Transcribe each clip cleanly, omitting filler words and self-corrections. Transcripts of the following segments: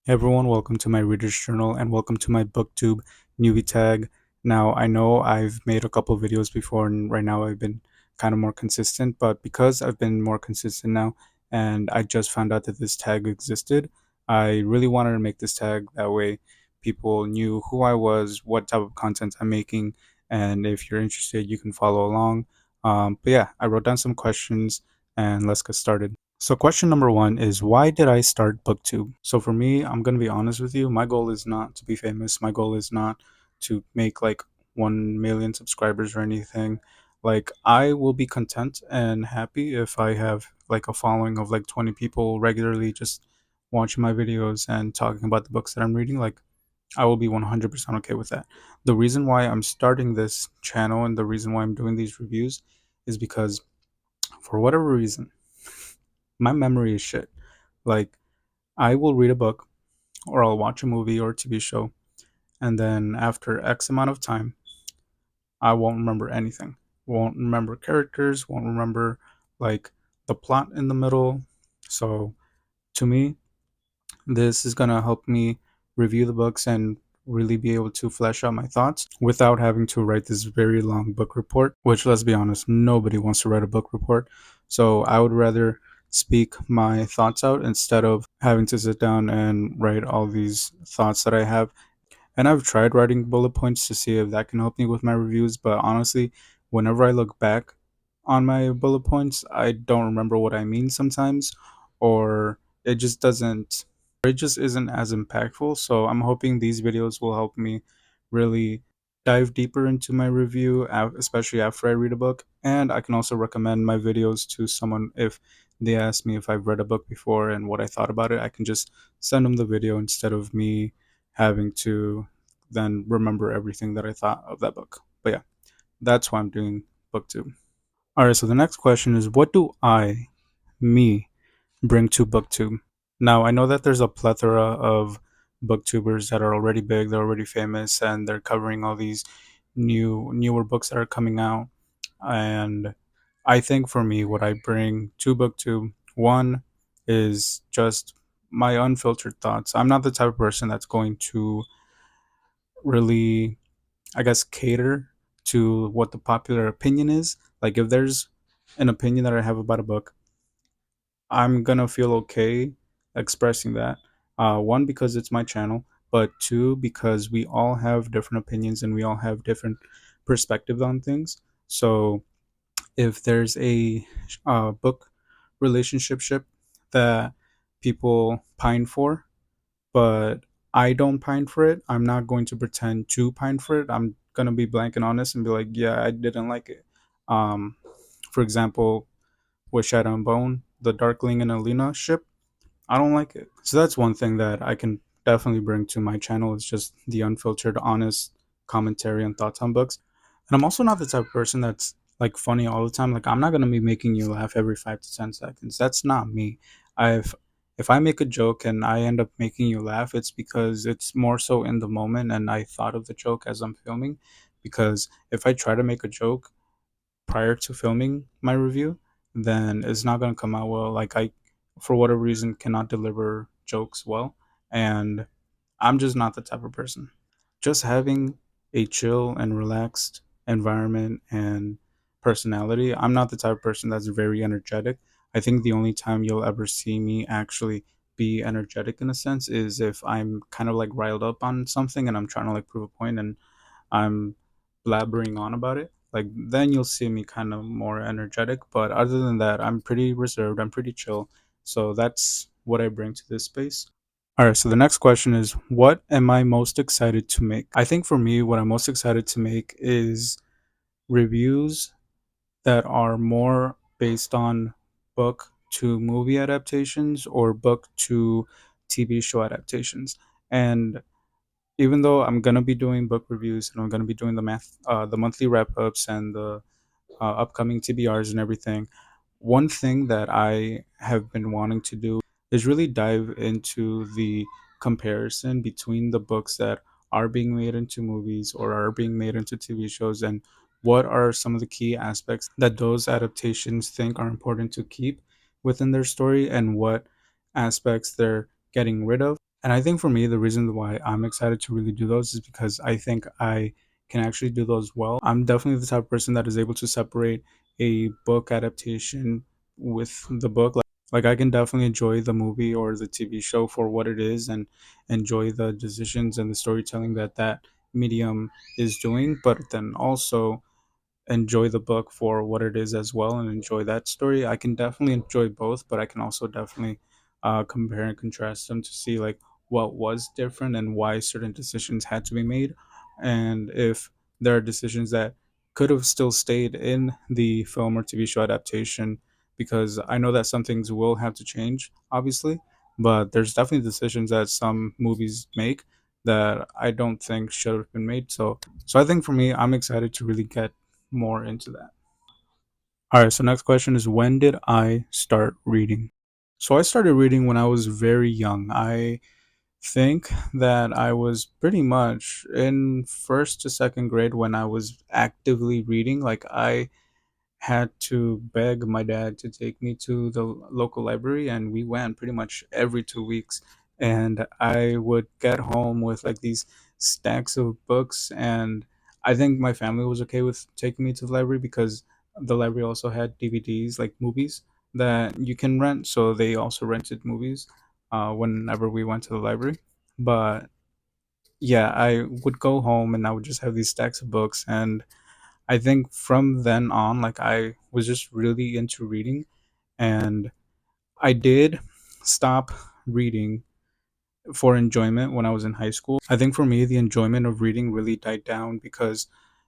Hey everyone, welcome to my Reader's Journal and welcome to my Booktube Newbie Tag. Now, I know I've made a couple videos before and right now I've been kind of more consistent, but because I've been more consistent now and I just found out that this tag existed, I really wanted to make this tag. That way people knew who I was, what type of content I'm making, and if you're interested, you can follow along. But yeah, I wrote down some questions and let's get started. So question number one is, why did I start Booktube? So for me, I'm going to be honest with you. My goal is not to be famous. My goal is not to make like 1 million subscribers or anything. Like, I will be content and happy if I have like a following of like 20 people regularly just watching my videos and talking about the books that I'm reading. Like, I will be 100% okay with that. The reason why I'm starting this channel and the reason why I'm doing these reviews is because for whatever reason, my memory is shit. Like, I will read a book or I'll watch a movie or a TV show, and then after X amount of time, I won't remember anything. Won't remember characters, won't remember like the plot in the middle. So, to me, this is going to help me review the books and really be able to flesh out my thoughts without having to write this very long book report, which, let's be honest, nobody wants to write a book report. So I would rather speak my thoughts out instead of having to sit down and write all these thoughts that I have. And I've tried writing bullet points to see if that can help me with my reviews, but honestly, whenever I look back on my bullet points, I don't remember what I mean sometimes, or it just doesn't, it just isn't as impactful. So I'm hoping these videos will help me really dive deeper into my review, especially after I read a book. And I can also recommend my videos to someone if they ask me if I've read a book before and what I thought about it. I can just send them the video instead of me having to then remember everything that I thought of that book. But yeah, that's why I'm doing BookTube. All right, so the next question is, what do me, bring to BookTube? Now, I know that there's a plethora of booktubers that are already big, they're already famous, and they're covering all these newer books that are coming out. And I think for me, what I bring to BookTube, one is just my unfiltered thoughts. I'm not the type of person that's going to really, I guess, cater to what the popular opinion is. Like, if there's an opinion that I have about a book, I'm gonna feel okay expressing that. One, because it's my channel, but two, because we all have different opinions and we all have different perspectives on things. So if there's a book relationship ship that people pine for, but I don't pine for it, I'm not going to pretend to pine for it. I'm gonna be blank and honest and be like, yeah, I didn't like it. Um, for example, with Shadow and Bone, the Darkling and Alina ship, I don't like it. So that's one thing that I can definitely bring to my channel, is just the unfiltered, honest commentary and thoughts on books. And I'm also not the type of person that's like funny all the time. Like, I'm not gonna be making you laugh every 5 to 10 seconds. That's not me. I've If I make a joke and I end up making you laugh, it's because it's more so in the moment and I thought of the joke as I'm filming. Because if I try to make a joke prior to filming my review, then it's not gonna come out well. Like, I, for whatever reason, cannot deliver jokes well, and I'm just not the type of person. Just having a chill and relaxed environment and personality. I'm not the type of person that's very energetic. I think the only time you'll ever see me actually be energetic in a sense is if I'm kind of like riled up on something and I'm trying to like prove a point and I'm blabbering on about it. Like, then you'll see me kind of more energetic. But other than that, I'm pretty reserved. I'm pretty chill. So that's what I bring to this space. All right, so the next question is, what am I most excited to make? I think for me, what I'm most excited to make is reviews that are more based on book to movie adaptations or book to TV show adaptations. And even though I'm gonna be doing book reviews and I'm gonna be doing the monthly wrap ups and the upcoming TBRs and everything, one thing that I have been wanting to do is really dive into the comparison between the books that are being made into movies or are being made into TV shows, and what are some of the key aspects that those adaptations think are important to keep within their story and what aspects they're getting rid of. And I think for me, the reason why I'm excited to really do those is because I think I can actually do those well. I'm definitely the type of person that is able to separate a book adaptation with the book. Like I can definitely enjoy the movie or the TV show for what it is and enjoy the decisions and the storytelling that that medium is doing, but then also enjoy the book for what it is as well and enjoy that story. I can definitely enjoy both, but I can also definitely compare and contrast them to see like what was different and why certain decisions had to be made, and if there are decisions that could have still stayed in the film or TV show adaptation. Because I know that some things will have to change, obviously, but there's definitely decisions that some movies make that I don't think should have been made. So I think for me, I'm excited to really get more into that. All right, so next question is, when did I start reading? So I started reading when I was very young. I think that I was pretty much in first to second grade when I was actively reading. Like I had to beg my dad to take me to the local library, and we went pretty much every 2 weeks. And I would get home with like these stacks of books, and I think my family was okay with taking me to the library because the library also had DVDs, like movies that you can rent. So they also rented movies whenever we went to the library. But yeah, I would go home and I would just have these stacks of books, and I think from then on, like I was just really into reading, and I did stop reading for enjoyment when I was in high school. I think for me, the enjoyment of reading really died down because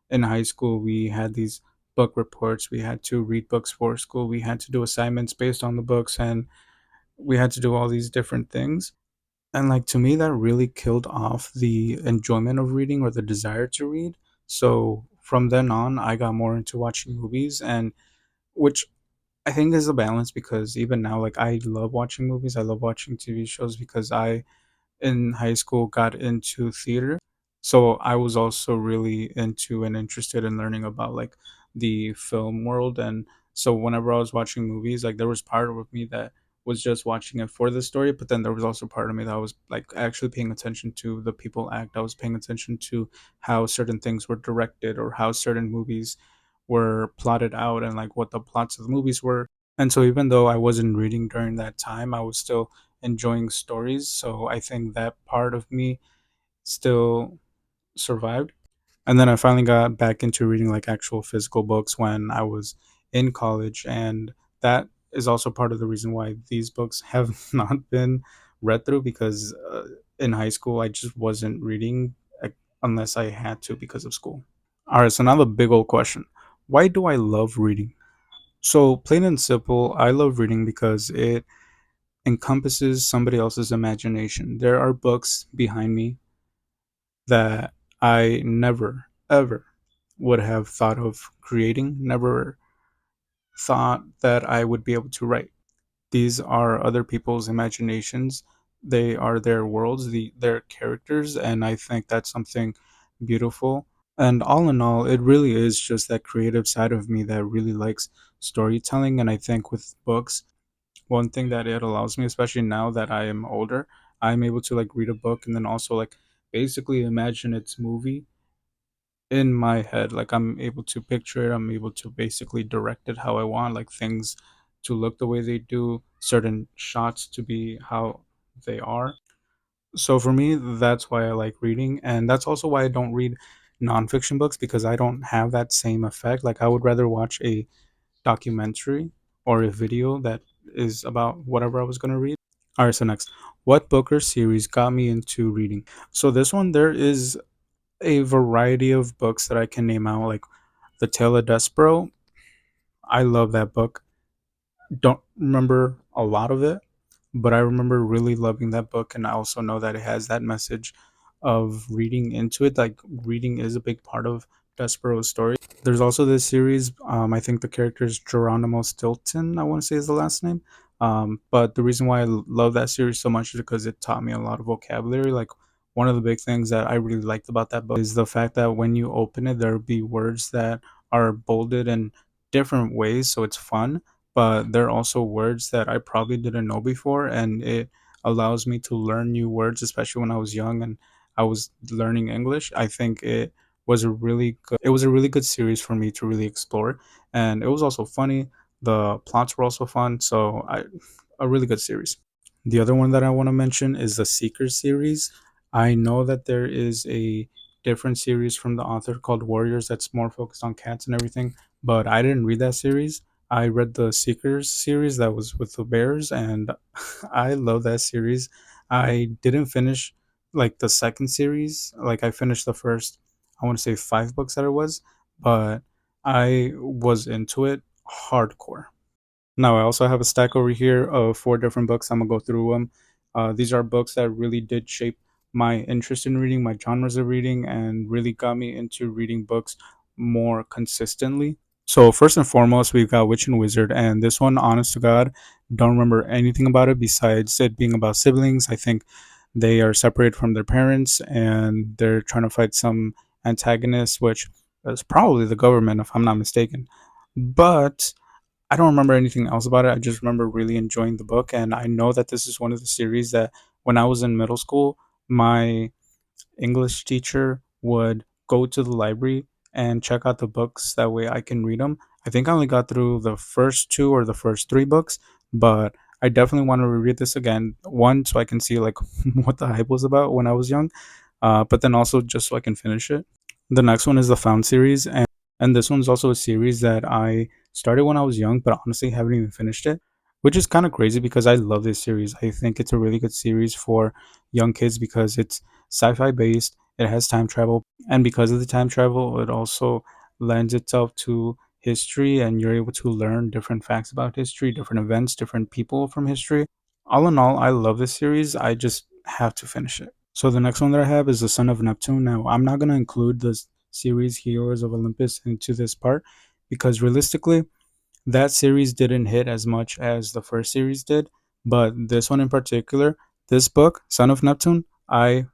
in high school we had these book reports. We had to read books for school. We had to do assignments based on the books, and we had to do all these different things. And like to me, that really killed off the enjoyment of reading or the desire to read. So from then on, I got more into watching movies, and which I think is a balance because even now, like I love watching movies. I love watching TV shows because I in high school got into theater. So I was also really into and interested in learning about like the film world. And so whenever I was watching movies, like there was part of me that was just watching it for the story, but then there was also part of me that was like actually paying attention to the people act. I was paying attention to how certain things were directed or how certain movies were plotted out and like what the plots of the movies were. And so even though I wasn't reading during that time, I was still enjoying stories. So I think that part of me still survived. And then I finally got back into reading like actual physical books when I was in college. And that is also part of the reason why these books have not been read through because in high school I just wasn't reading unless I had to because of school. All right, so now the big old question. Why do I love reading? So, plain and simple, I love reading because it encompasses somebody else's imagination. There are books behind me that I never, ever would have thought of creating, never thought that I would be able to write. These are other people's imaginations. They are their worlds, their characters, and I think that's something beautiful. And all in all, it really is just that creative side of me that really likes storytelling. And I think with books, one thing that it allows me, especially now that I am older, I'm able to like read a book and then also like basically imagine its movie in my head. Like I'm able to picture it, I'm able to basically direct it how I want, like things to look the way they do, certain shots to be how they are. So for me, that's why I like reading, and that's also why I don't read nonfiction books because I don't have that same effect. Like I would rather watch a documentary or a video that is about whatever I was going to read. All right, so next, what book or series got me into reading? So this one, there is a variety of books that I can name out, like The Tale of Despero. I love that book. Don't remember a lot of it, but I remember really loving that book, and I also know that it has that message of reading into it. Like reading is a big part of Despero's story. There's also this series. I think the character is Geronimo Stilton. I want to say is the last name. But the reason why I love that series so much is because it taught me a lot of vocabulary. Like one of the big things that I really liked about that book is the fact that when you open it, there'll be words that are bolded in different ways, so it's fun. But there are also words that I probably didn't know before, and it allows me to learn new words, especially when I was young and I was learning English. I think it was a really good series for me to really explore, and it was also funny. The plots were also fun, so a really good series. The other one that I want to mention is the Seekers series. I know that there is a different series from the author called Warriors that's more focused on cats and everything, but I didn't read that series. I read the Seekers series that was with the bears, and I love that series. I didn't finish like the second series. Like I finished the first, I want to say 5 books that it was, but I was into it hardcore. Now, I also have a stack over here of 4 different books. I'm gonna go through them. These are books that really did shape my interest in reading, my genres of reading, and really got me into reading books more consistently. So, first and foremost, we've got Witch and Wizard, and this one, honest to God, don't remember anything about it besides it being about siblings. I think they are separated from their parents and they're trying to fight some antagonist, which is probably the government, if I'm not mistaken. But I don't remember anything else about it. I just remember really enjoying the book, and I know that this is one of the series that when I was in middle school, my English teacher would go to the library and check out the books. That way I can read them. I think I only got through the first 2 or the first 3 books, but I definitely want to reread this again. One, so I can see like what the hype was about when I was young, but then also just so I can finish it. The next one is the Found series, and this one's also a series that I started when I was young, but honestly haven't even finished it, which is kind of crazy because I love this series. I think it's a really good series for young kids because it's sci-fi based, it has time travel, and because of the time travel, it also lends itself to history, and you're able to learn different facts about history, different events, different people from history. All in all, I love this series. I just have to finish it. So the next one that I have is the Son of Neptune. Now, I'm not going to include the series Heroes of Olympus into this part because realistically, that series didn't hit as much as the first series did. But this one in particular, this book, Son of Neptune, I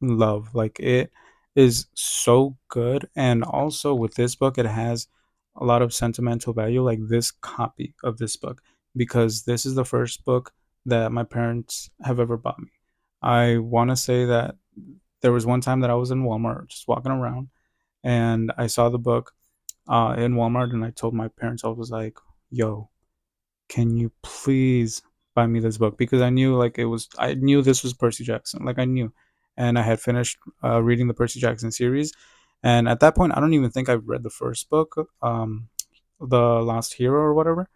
love. Like it is so good. And also with this book, it has a lot of sentimental value, like this copy of this book, because this is the first book that my parents have ever bought me. I want to say that there was one time that I was in Walmart just walking around and I saw the book in Walmart and I told my parents, I was like, yo, can you please buy me this book? Because I knew this was Percy Jackson. Like I knew. And I had finished reading the Percy Jackson series. And at that point, I don't even think I've read the first book, The Lost Hero or whatever.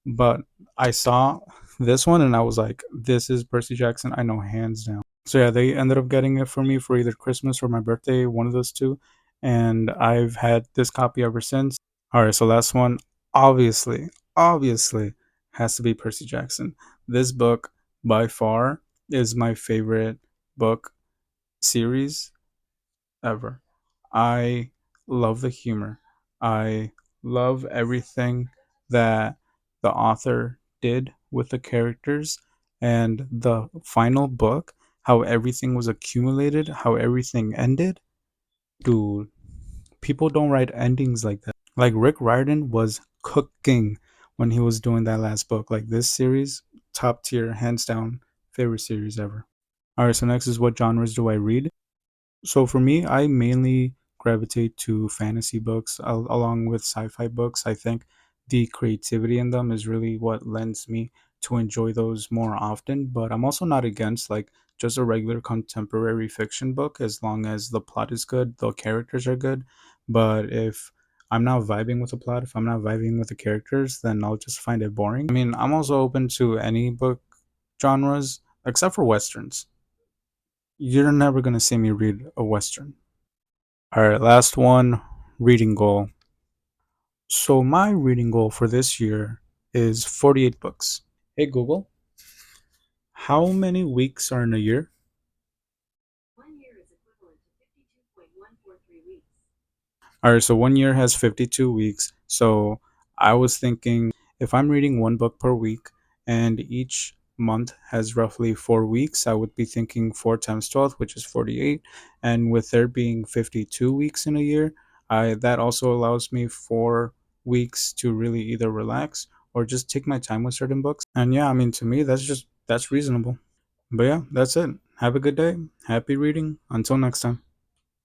But I saw this one and I was like, this is Percy Jackson. I know hands down. So yeah, they ended up getting it for me for either Christmas or my birthday, one of those two. And I've had this copy ever since. All right, so last one, obviously, has to be Percy Jackson. This book, by far, is my favorite book series ever. I love the humor. I love everything that the author did with the characters and the final book, how everything was accumulated, how everything ended. Dude, people don't write endings like that. Like Rick Riordan was cooking when he was doing that last book. Like this series, top tier, hands down, favorite series ever. All right, so next is what genres do I read? So for me, I mainly gravitate to fantasy books along with sci-fi books. I think the creativity in them is really what lends me to enjoy those more often. But I'm also not against like just a regular contemporary fiction book as long as the plot is good, the characters are good. But if I'm not vibing with the plot, if I'm not vibing with the characters, then I'll just find it boring. I mean, I'm also open to any book genres except for westerns. You're never gonna see me read a western. All right, last one, reading goal. So my reading goal for this year is 48 books. Hey Google, how many weeks are in a year? All right, so one year has 52 weeks. So I was thinking if I'm reading one book per week and each month has roughly 4 weeks, I would be thinking 4 times 12, which is 48. And with there being 52 weeks in a year, that also allows me 4 weeks to really either relax or just take my time with certain books. And yeah, I mean, to me, that's reasonable. But yeah, that's it. Have a good day. Happy reading. Until next time.